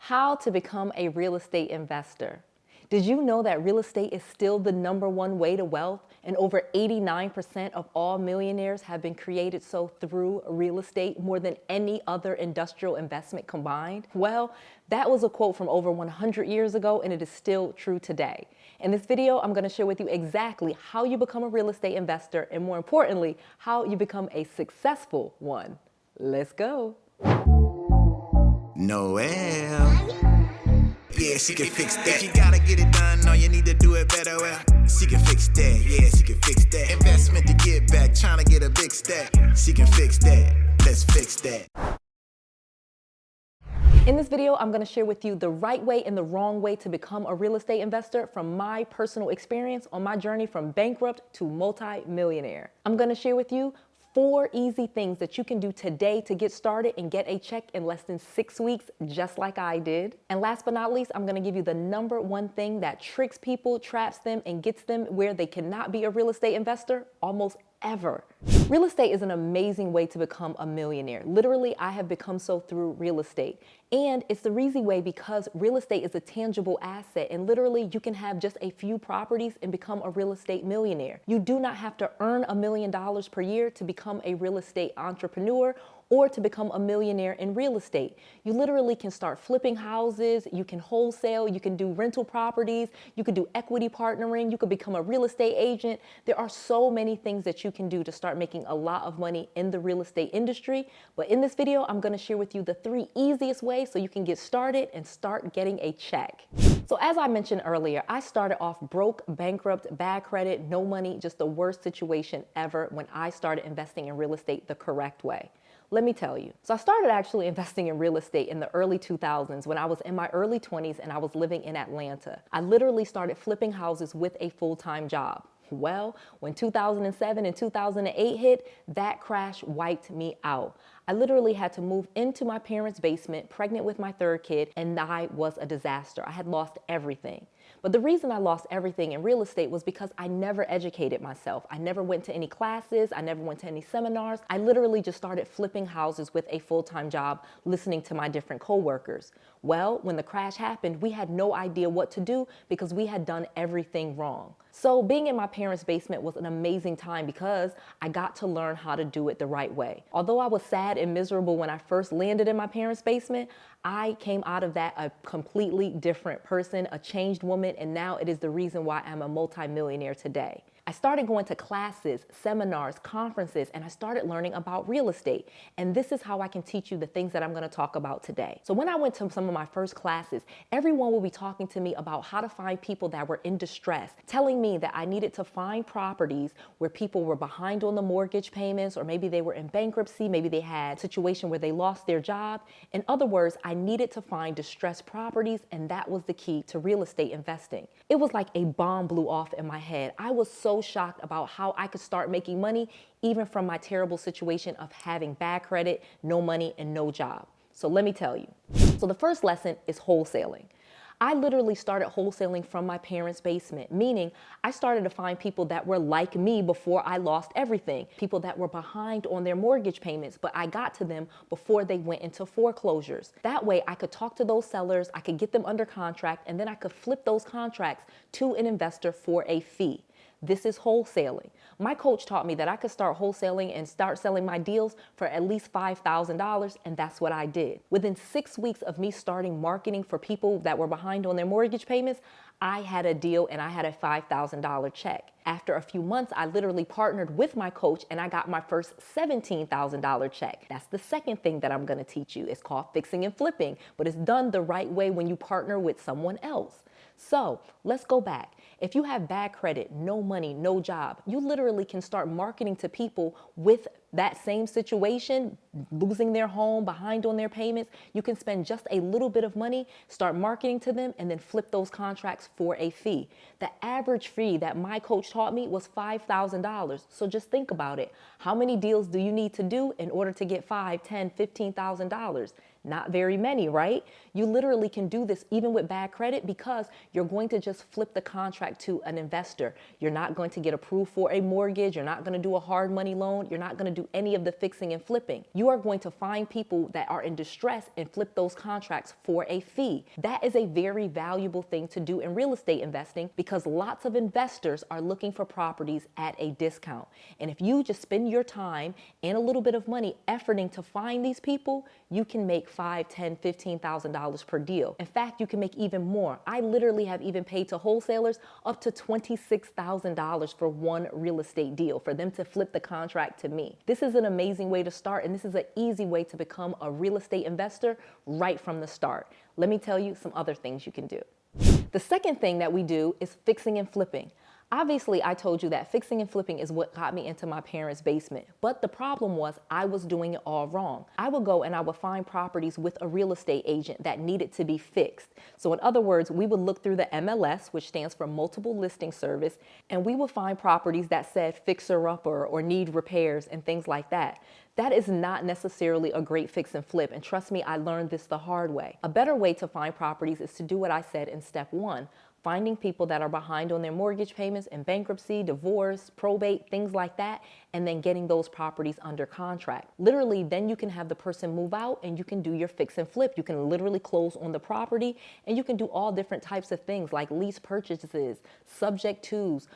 How to become a real estate investor. Did you know that real estate is still the #1 way to wealth, and over 89% of all millionaires have been created so through real estate, more than any other industrial investment combined? Well, that was a quote from over 100 years ago, and it is still true today. In this video, I'm going to share with you exactly how you become a real estate investor, and more importantly, how you become a successful one. Let's go. Noel. Yeah, she can fix that. If you gotta get it done, all you need to do it better. Well, she can fix that. Yeah, she can fix that. Investment to get back, trying to get a big stack. She can fix that. Let's fix that. In this video, I'm going to share with you the right way and the wrong way to become a real estate investor from my personal experience on my journey from bankrupt to multi-millionaire. I'm going to share with you 4 easy things that you can do today to get started and get a check in less than 6 weeks, just like I did. And last but not least, I'm going to give you the #1 thing that tricks people, traps them, and gets them where they cannot be a real estate investor almost ever. Real estate is an amazing way to become a millionaire. Literally, I have become so through real estate. And it's the easy way because real estate is a tangible asset, and literally you can have just a few properties and become a real estate millionaire. You do not have to earn $1 million per year to become a real estate entrepreneur or to become a millionaire in real estate. You literally can start flipping houses, you can wholesale, you can do rental properties, you can do equity partnering, you could become a real estate agent. There are so many things that you can do to start making a lot of money in the real estate industry. But in this video, I'm gonna share with you the 3 easiest ways so you can get started and start getting a check. So as I mentioned earlier, I started off broke, bankrupt, bad credit, no money, just the worst situation ever when I started investing in real estate the correct way. Let me tell you. So I started actually investing in real estate in the early 2000s when I was in my early 20s and I was living in Atlanta. I literally started flipping houses with a full-time job. Well, when 2007 and 2008 hit, that crash wiped me out. I literally had to move into my parents' basement, pregnant with my 3rd kid, and I was a disaster. I had lost everything. But the reason I lost everything in real estate was because I never educated myself. I never went to any classes. I never went to any seminars. I literally just started flipping houses with a full-time job, listening to my different coworkers. Well, when the crash happened, we had no idea what to do because we had done everything wrong. So being in my parents' basement was an amazing time because I got to learn how to do it the right way. Although I was sad and miserable when I first landed in my parents' basement, I came out of that a completely different person, a changed woman, and now it is the reason why I'm a multi-millionaire today. I started going to classes, seminars, conferences, and I started learning about real estate. And this is how I can teach you the things that I'm going to talk about today. So when I went to some of my first classes, everyone will be talking to me about how to find people that were in distress, telling me that I needed to find properties where people were behind on the mortgage payments, or maybe they were in bankruptcy, maybe they had a situation where they lost their job. In other words, I needed to find distressed properties, and that was the key to real estate investing. It was like a bomb blew off in my head. I was so shocked about how I could start making money even from my terrible situation of having bad credit, no money, and no job. So let me tell you. So the first lesson is wholesaling. I literally started wholesaling from my parents' basement, meaning I started to find people that were like me before I lost everything, people that were behind on their mortgage payments, but I got to them before they went into foreclosures. That way I could talk to those sellers, I could get them under contract, and then I could flip those contracts to an investor for a fee. This is wholesaling. My coach taught me that I could start wholesaling and start selling my deals for at least $5,000, and that's what I did. Within 6 weeks of me starting marketing for people that were behind on their mortgage payments, I had a deal and I had a $5,000 check. After a few months, I literally partnered with my coach and I got my first $17,000 check. That's the second thing that I'm going to teach you. It's called fixing and flipping, but it's done the right way when you partner with someone else. So let's go back. If you have bad credit, no money, no job, you literally can start marketing to people with that same situation, losing their home, behind on their payments. You can spend just a little bit of money, start marketing to them, and then flip those contracts for a fee. The average fee that my coach taught me was $5,000. So just think about it. How many deals do you need to do in order to get $5,000, $10,000, $15,000? Not very many, right? You literally can do this even with bad credit because you're going to just flip the contract to an investor. You're not going to get approved for a mortgage. You're not going to do a hard money loan. You're not going to do any of the fixing and flipping. You are going to find people that are in distress and flip those contracts for a fee. That is a very valuable thing to do in real estate investing because lots of investors are looking for properties at a discount. And if you just spend your time and a little bit of money efforting to find these people, you can make $5,000, $10,000, $15,000 per deal. In fact, you can make even more. I literally have even paid to wholesalers up to $26,000 for one real estate deal for them to flip the contract to me. This is an amazing way to start, and this is an easy way to become a real estate investor right from the start. Let me tell you some other things you can do. The second thing that we do is fixing and flipping. Obviously, I told you that fixing and flipping is what got me into my parents' basement. But the problem was I was doing it all wrong. I would go and I would find properties with a real estate agent that needed to be fixed. So in other words, we would look through the MLS, which stands for Multiple Listing Service, and we would find properties that said fixer-upper or need repairs and things like that. That is not necessarily a great fix and flip, and trust me, I learned this the hard way. A better way to find properties is to do what I said in step 1. Finding people that are behind on their mortgage payments in bankruptcy, divorce, probate, things like that, and then getting those properties under contract. Literally, then you can have the person move out and you can do your fix and flip. You can literally close on the property and you can do all different types of things like lease purchases, subject tos,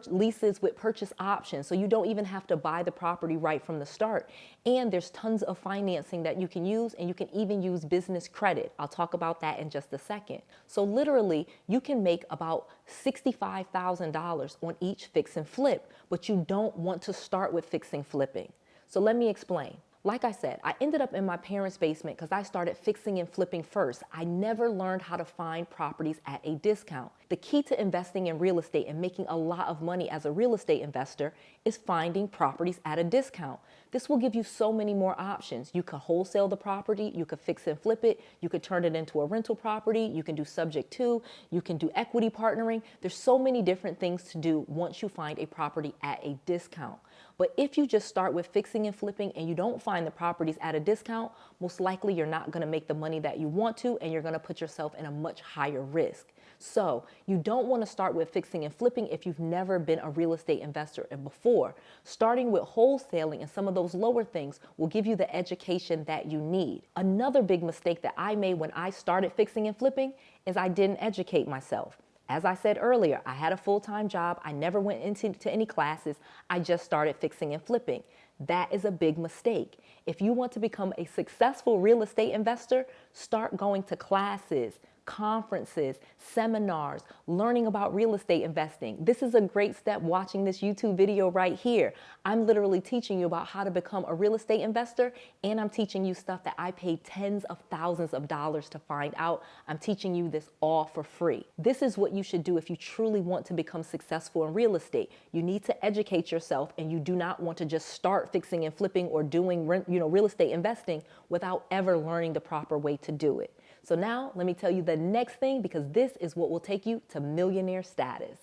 leases with purchase options, so you don't even have to buy the property right from the start. And there's tons of financing that you can use, and you can even use business credit. I'll talk about that in just a second. So literally, you can make about $65,000 on each fix and flip, but you don't want to start with fixing flipping. So let me explain. Like I said, I ended up in my parents' basement because I started fixing and flipping first. I never learned how to find properties at a discount. The key to investing in real estate and making a lot of money as a real estate investor is finding properties at a discount. This will give you so many more options. You could wholesale the property, you could fix and flip it, you could turn it into a rental property, you can do subject to, you can do equity partnering. There's so many different things to do once you find a property at a discount. But if you just start with fixing and flipping and you don't find the properties at a discount, most likely you're not going to make the money that you want to, and you're going to put yourself in a much higher risk. So you don't want to start with fixing and flipping if you've never been a real estate investor before. Starting with wholesaling and some of those lower things will give you the education that you need. Another big mistake that I made when I started fixing and flipping is I didn't educate myself. As I said earlier, I had a full-time job. I never went into any classes. I just started fixing and flipping. That is a big mistake. If you want to become a successful real estate investor, start going to classes, conferences, seminars, learning about real estate investing. This is a great step watching this YouTube video right here. I'm literally teaching you about how to become a real estate investor, and I'm teaching you stuff that I paid tens of thousands of dollars to find out. I'm teaching you this all for free. This is what you should do if you truly want to become successful in real estate. You need to educate yourself, and you do not want to just start fixing and flipping or doing real estate investing without ever learning the proper way to do it. So now let me tell you the next thing, because this is what will take you to millionaire status.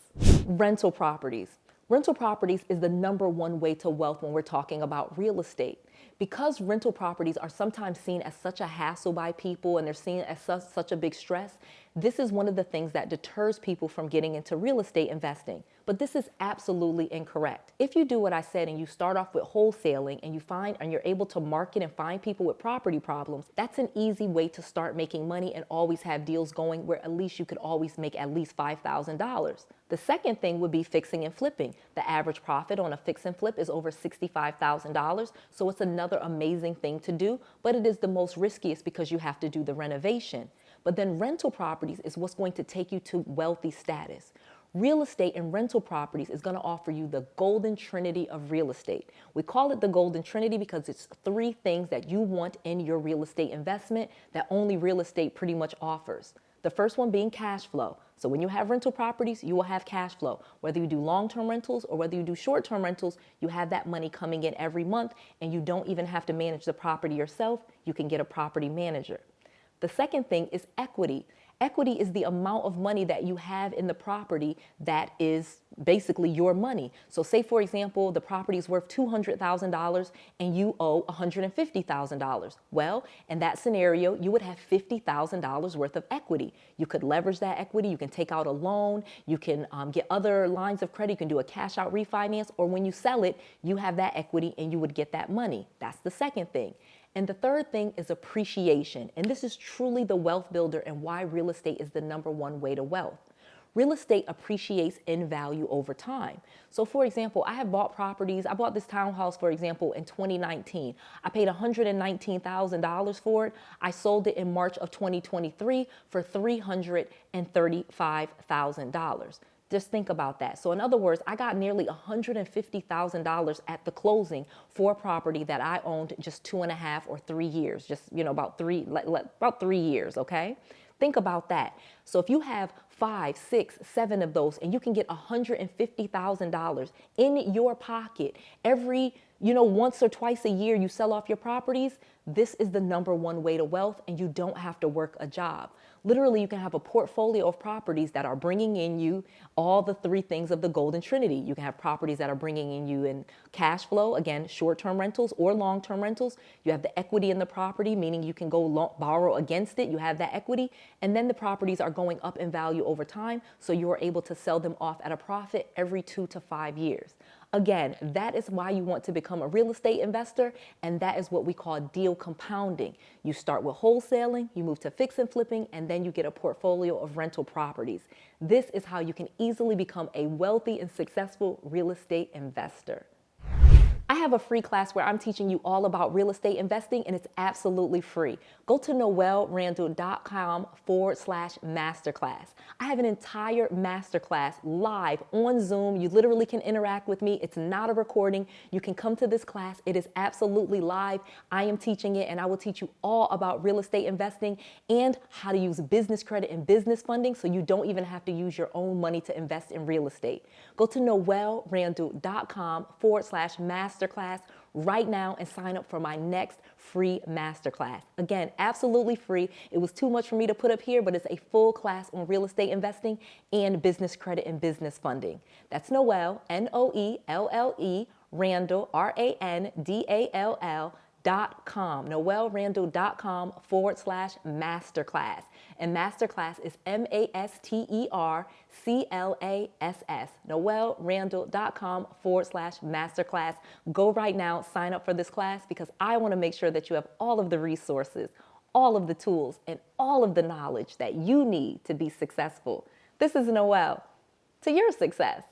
Rental properties. Rental properties is the #1 way to wealth when we're talking about real estate. Because rental properties are sometimes seen as such a hassle by people and they're seen as such a big stress, this is one of the things that deters people from getting into real estate investing. But this is absolutely incorrect. If you do what I said and you start off with wholesaling and you find and you're able to market and find people with property problems, that's an easy way to start making money and always have deals going where at least you could always make at least $5,000. The second thing would be fixing and flipping. The average profit on a fix and flip is over $65,000, so it's another amazing thing to do, but it is the most riskiest because you have to do the renovation. But then rental properties is what's going to take you to wealthy status. Real estate and rental properties is going to offer you the golden trinity of real estate. We call it the golden trinity because it's 3 things that you want in your real estate investment that only real estate pretty much offers. The first one being cash flow. So when you have rental properties, you will have cash flow. Whether you do long-term rentals or whether you do short-term rentals, you have that money coming in every month, and you don't even have to manage the property yourself. You can get a property manager. The second thing is equity. Equity is the amount of money that you have in the property that is basically your money. So say, for example, the property is worth $200,000 and you owe $150,000. Well, in that scenario, you would have $50,000 worth of equity. You could leverage that equity. You can take out a loan. You can get other lines of credit. You can do a cash out refinance, or when you sell it, you have that equity and you would get that money. That's the second thing. And the third thing is appreciation. And this is truly the wealth builder and why real estate is the #1 way to wealth. Real estate appreciates in value over time. So for example, I have bought properties. I bought this townhouse, for example, in 2019. I paid $119,000 for it. I sold it in March of 2023 for $335,000. Just think about that. So in other words, I got nearly $150,000 at the closing for a property that I owned just 2.5 or 3 years, just, about 3 years, okay? Think about that. So if you have 5, 6, 7 of those and you can get $150,000 in your pocket every, once or twice a year you sell off your properties, this is the #1 way to wealth, and you don't have to work a job. Literally, you can have a portfolio of properties that are bringing in you all the 3 things of the golden trinity. You can have properties that are bringing in you in cash flow, again, short-term rentals or long-term rentals. You have the equity in the property, meaning you can go borrow against it. You have that equity. And then the properties are going up in value over time, so you are able to sell them off at a profit every 2 to 5 years. Again, that is why you want to become a real estate investor, and that is what we call deal compounding. You start with wholesaling, you move to fix and flipping, and then you get a portfolio of rental properties. This is how you can easily become a wealthy and successful real estate investor. I have a free class where I'm teaching you all about real estate investing, and it's absolutely free. Go to noelrandall.com/masterclass. I have an entire masterclass live on Zoom. You literally can interact with me. It's not a recording. You can come to this class. It is absolutely live. I am teaching it, and I will teach you all about real estate investing and how to use business credit and business funding so you don't even have to use your own money to invest in real estate. Go to noelrandall.com/masterclass right now and sign up for my next free masterclass. Again, absolutely free. It was too much for me to put up here, but it's a full class on real estate investing and business credit and business funding. That's Noelle, Noelle, Randall, RANDALL.com, noelrandall.com/masterclass. And masterclass is MASTERCLASS, noelrandall.com/masterclass. Go right now, sign up for this class, because I want to make sure that you have all of the resources, all of the tools, and all of the knowledge that you need to be successful. This is Noelle. To your success.